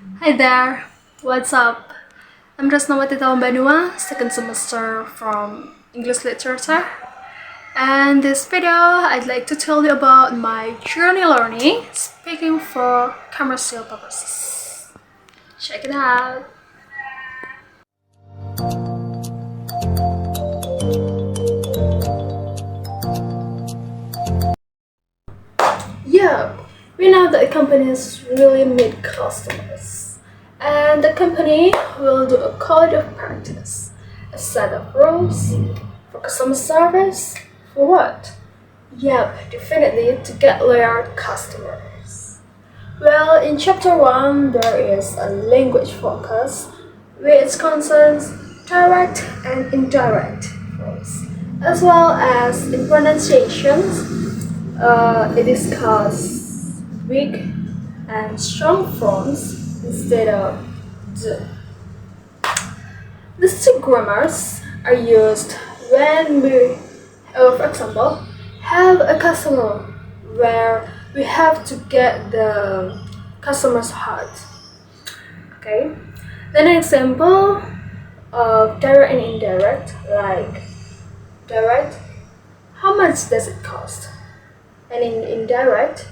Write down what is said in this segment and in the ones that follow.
Hi there, what's up? I'm Resna Banua, second semester from English Literature. And this video, I'd like to tell you about my journey learning speaking for commercial purposes. Check it out. Yeah, we know that companies really need customers. And the company will do a code of practice, a set of rules for customer service. For what? Yep, definitely to get loyal customers. Well, in chapter 1, there is a language focus which concerns direct and indirect forms, as well as in pronunciations. It discusses weak and strong forms instead of the. These two grammars are used when we, for example, have a customer where we have to get the customer's heart. Okay. Then an example of direct and indirect, like direct, how much does it cost? And in indirect,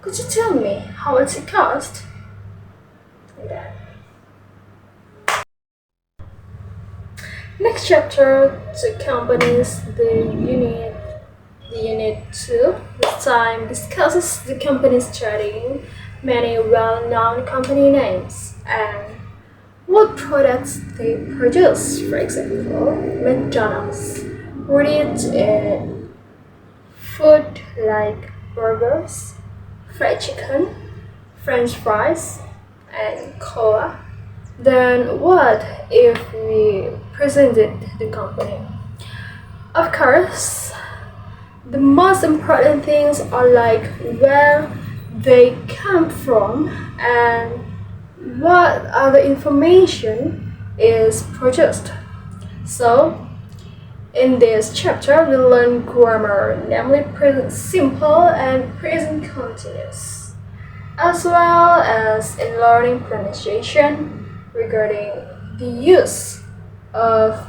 could you tell me how much it cost? Like that. Next chapter, the companies, the unit 2, this time discusses the company's trading, many well-known company names, and what products they produce. For example, McDonald's rooted in food like burgers, fried chicken, French fries, and cola. Then what if we presented the company? Of course, the most important things are like where they come from and what other information is produced. So, in this chapter, we learn grammar, namely present simple and present continuous, as well as in learning pronunciation regarding the use of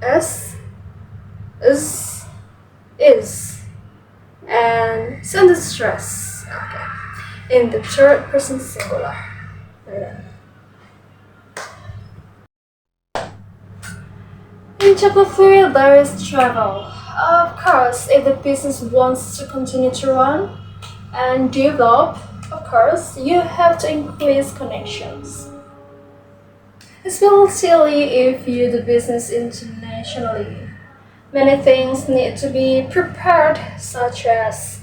s, is, and sentence stress. Okay. In the third person singular. In chapter 3, there is travel. Of course, if the business wants to continue to run and develop, of course, you have to increase connections. Especially if you do business internationally. Many things need to be prepared, such as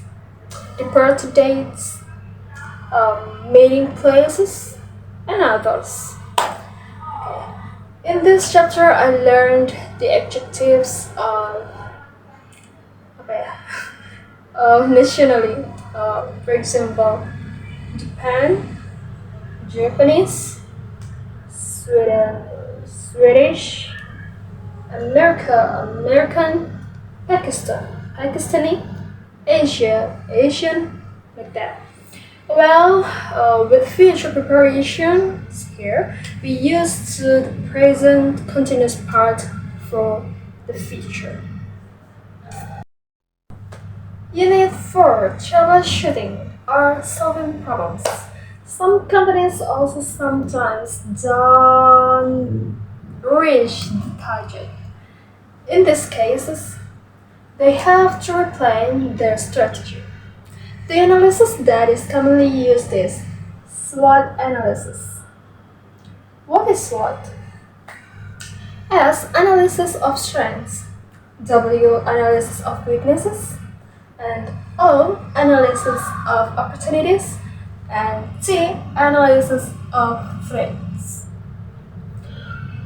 departure dates, meeting places, and others. In this chapter, I learned the adjectives of nationally. For example, Japan, Japanese, Sweden, Swedish, America, American, Pakistan, Pakistani, Asia, Asian, like that. Well, with future preparations here, we use the present continuous part for the future. Unit 4, troubleshooting or solving problems. Some companies also sometimes don't reach the target. In these cases, they have to replan their strategy. The analysis that is commonly used is SWOT analysis. What is SWOT? S. Analysis of strengths, W. Analysis of weaknesses, and O. Analysis of opportunities, and T. Analysis of threats.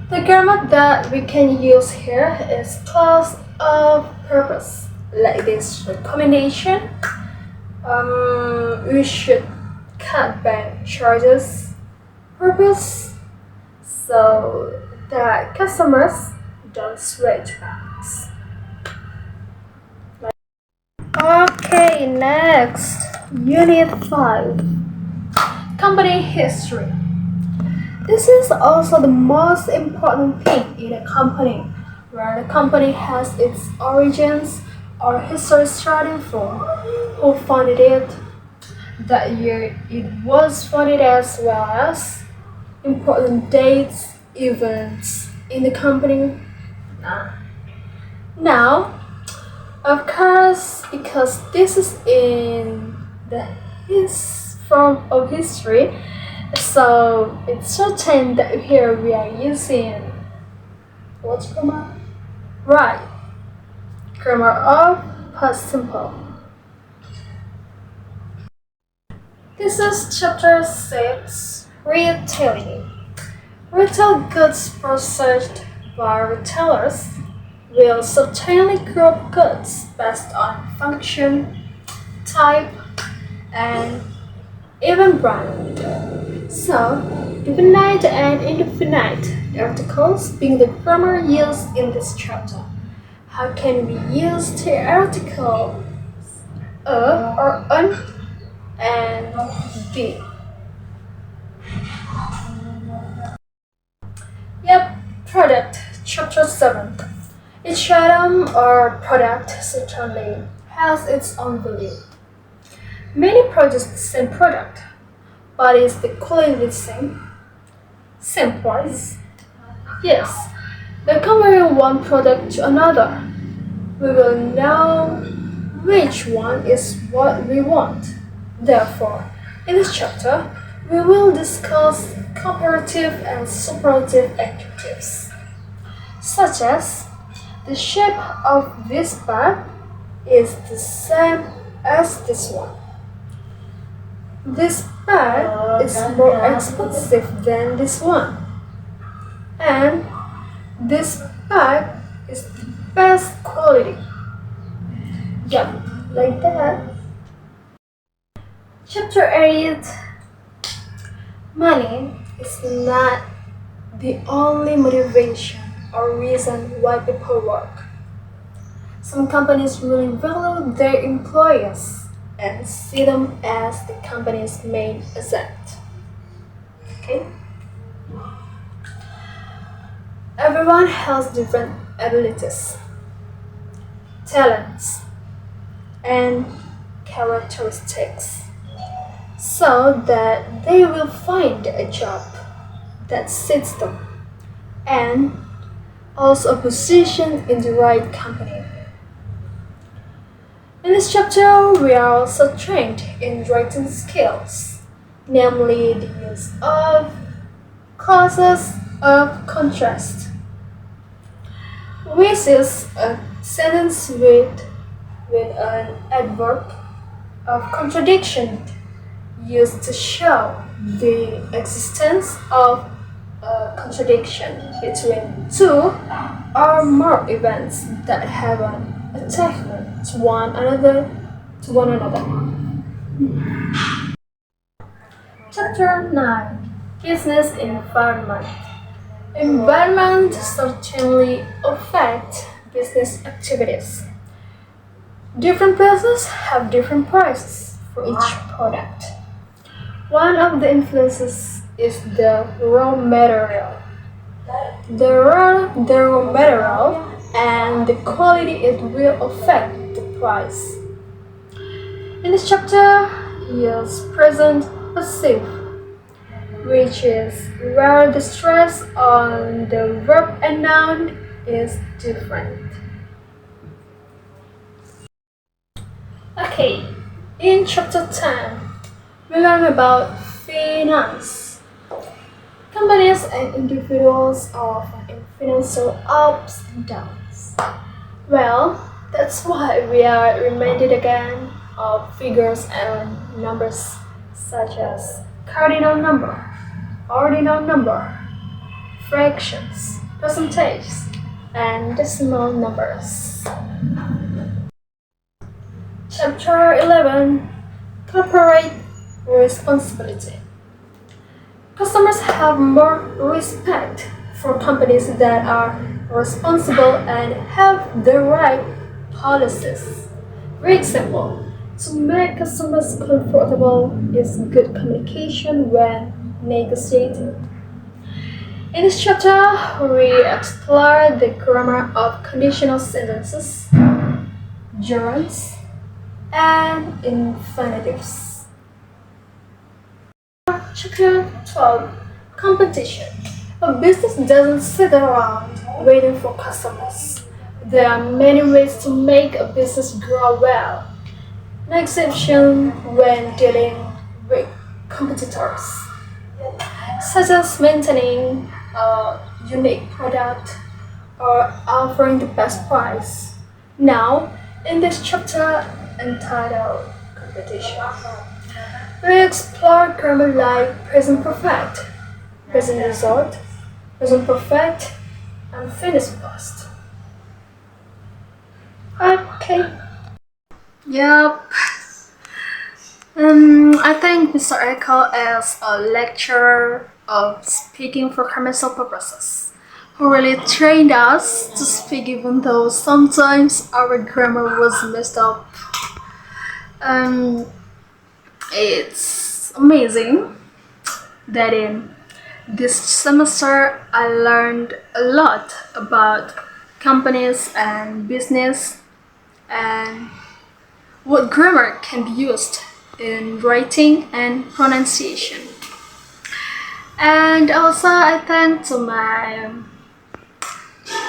The grammar that we can use here is clause of purpose, like this recommendation. We should cut bank charges. Purpose so that customers don't switch banks. Okay, next, Unit 5, Company History. This is also the most important thing in a company, where the company has its origins or history starting from who founded it, the year it was founded, as well as important dates, events in the company. Now, of course, because this is in the his form of history, so it's certain that here we are using what's grammar? Right, grammar of past simple. This is chapter 6, retailing. Retail goods processed by retailers will certainly group goods based on function, type, and even brand. So, definite and indefinite articles being the grammar used in this chapter. How can we use the article a or an and the? Yep, product, chapter 7. Each item or product certainly has its own value. Many produce the same product, but is the quality the same? Same price? Yes. By comparing one product to another, we will know which one is what we want. Therefore, in this chapter, we will discuss comparative and superlative adjectives, such as the shape of this bag is the same as this one. This bag is more expensive than this one, and this bag is the best quality. Yep, like that. Chapter 8. Money is not the only motivation or reason why people work. Some companies really value their employees and see them as the company's main asset. Okay? Everyone has different abilities, talents, and characteristics, so that they will find a job that suits them and also a position in the right company. In this chapter, we are also trained in writing skills, namely the use of clauses of contrast, which is a sentence with an adverb of contradiction used to show the existence of a contradiction between two or more events that have an attachment to one another. Chapter 9. Business environment. Environment certainly affect business activities. Different places have different prices for each product. One of the influences is the raw material. The raw material and the quality it will affect the price. In this chapter, use present passive, which is where the stress on the verb and noun is different. Okay, in chapter 10, we learn about finance. Companies and individuals are often in financial ups and downs. Well, that's why we are reminded again of figures and numbers such as cardinal number, ordinal number, fractions, percentages, and decimal numbers. Chapter 11. Corporate responsibility. Customers have more respect for companies that are responsible and have the right policies. For example, to make customers comfortable is good communication when negotiating. In this chapter, we explore the grammar of conditional sentences, gerunds, and infinitives. Chapter 12, Competition. A business doesn't sit around waiting for customers. There are many ways to make a business grow well. No exception when dealing with competitors, such as maintaining a unique product or offering the best price. Now, in this chapter entitled Competition, we explore grammar like present perfect, present result, present perfect, and finished past. Okay. Yup. I think Mr. Echo is a lecturer of speaking for commercial purposes who really trained us to speak even though sometimes our grammar was messed up. Um, it's amazing that in this semester I learned a lot about companies and business and what grammar can be used in writing and pronunciation. And also, I thank to my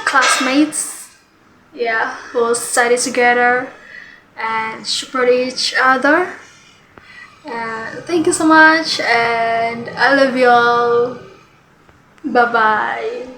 classmates, yeah, who study together and support each other. Thank you so much, and I love you all. Bye bye.